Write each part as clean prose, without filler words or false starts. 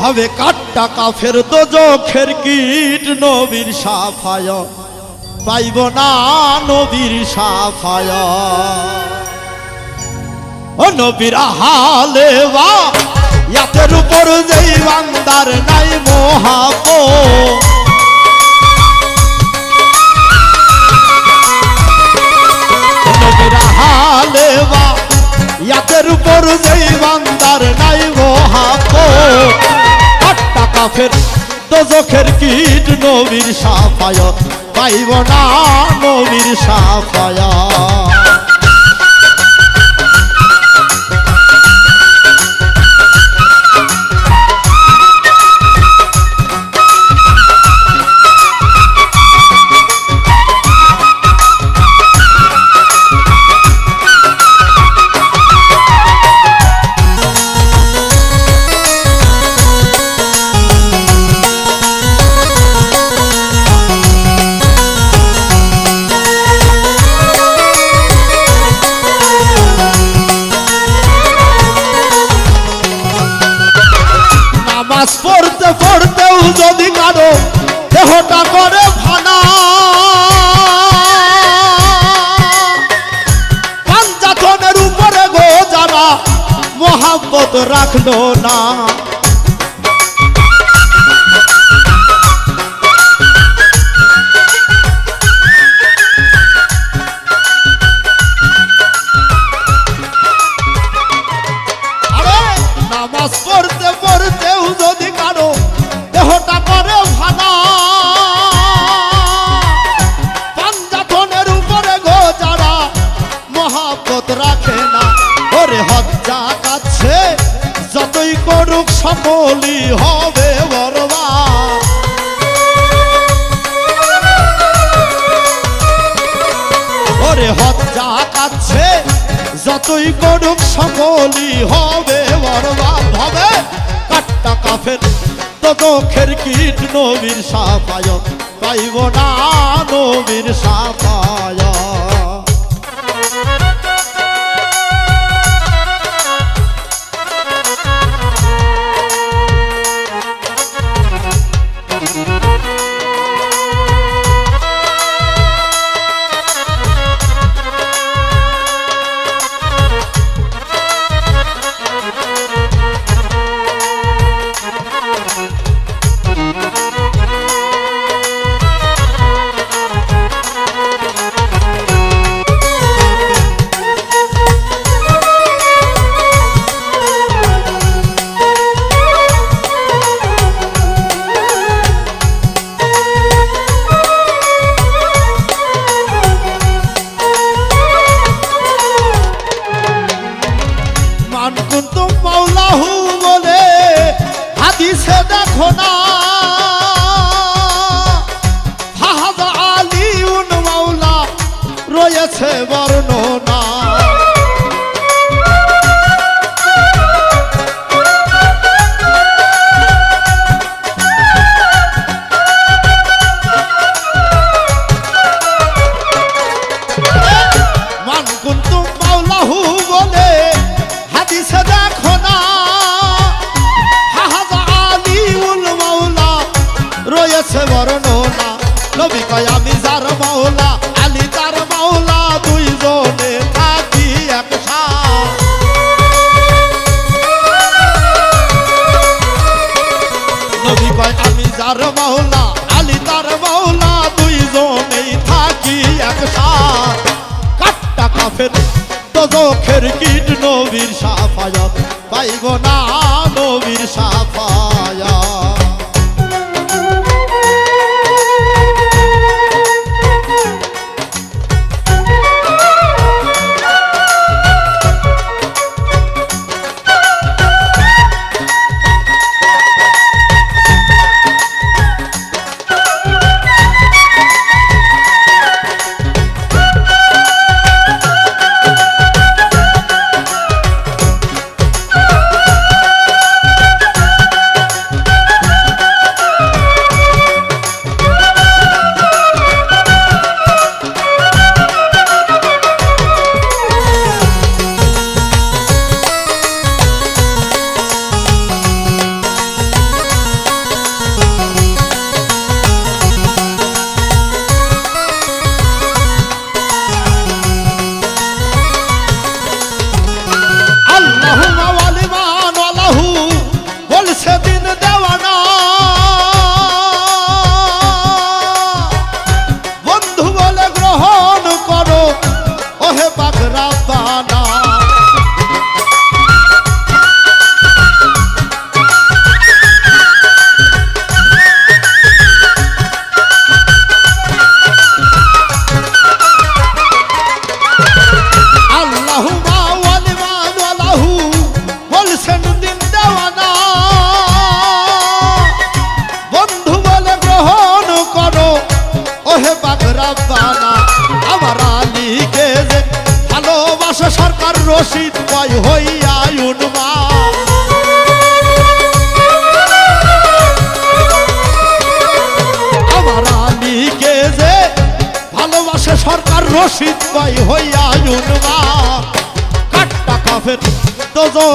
হবে কাট্টা কাফের দোজখের কীট নবীর সাফায়াত পাইব না নবীর সাফায়াত ও নবীর হালে বা ইয়াতের উপর যেই বান্দার নাই মহাব্বত নবীর হালে বা ইয়াতের উপর যেই বান্দার নাই মহাব্বত কাট্টা কাফের দোজখের কীট নবীর সাফায়াত পাইব না নবীর সাফায়াত পড়তে পড়তেও যদি কারো দেহটা করে ফানা পাঞ্জাতনের উপরে গো যারা মহাব্বত রাখলো না নামাজ পড়তে পড়তেও যদি কারো দেহটা করে ভানা পাঞ্জাতনের উপরে গো যারা মহাব্বত রাখে না ওরে হজ্জা কাছে যতই করুক সকলই হবে বরবাদ ওরে হজ্জা কাছে যতই করুক সকলই হবে বরবাদ হবে কাট্টা কাফের দোজখের কীট নবীর সাফায়াত পাইব না নবীর সাফায়াত মাওলাহু বলে হাদিসে দেখো না ফাহাদা আলিউন মাওলা রয়েছে বর্ণনা মান কুনতুম মাওলাহু বলে হাদিসে দেখো না ফাহাদা আলিউল মাওলা রয়েছে বর্ণনা নবী কয় আমি যার মাওলা আলী তার মাওলা দুইজনে থাকি একসাথে নবী কয় আমি যার মাওলা আলী তার মাওলা দুইজনেই থাকি একসাথে কাট্টা কাফের দোজখের কীট নবীর সাফায়াত পাইব না নবীর সাফায়াত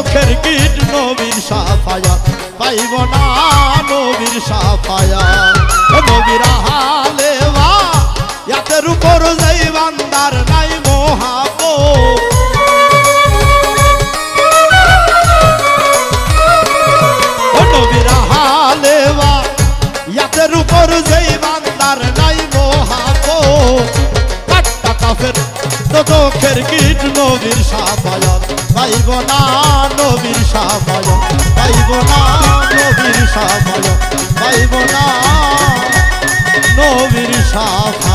চোখের কীট নবীর সাফায়াত পাইব না নবীর সাফায়াত নবীর হালে বা ইয়াতের উপর যেই বান্দার নাই মহাব্বত নবীর হালে বা ইয়াতের উপর যেই বান্দার নাই মহাব্বত কাট্টা কাফের তো চোখের কীট নবীর সাফায়াত পাইব না নবীর সাফায়াত পাইব না নবীর সাফায়াত পাইব না নবীর সাফায়াত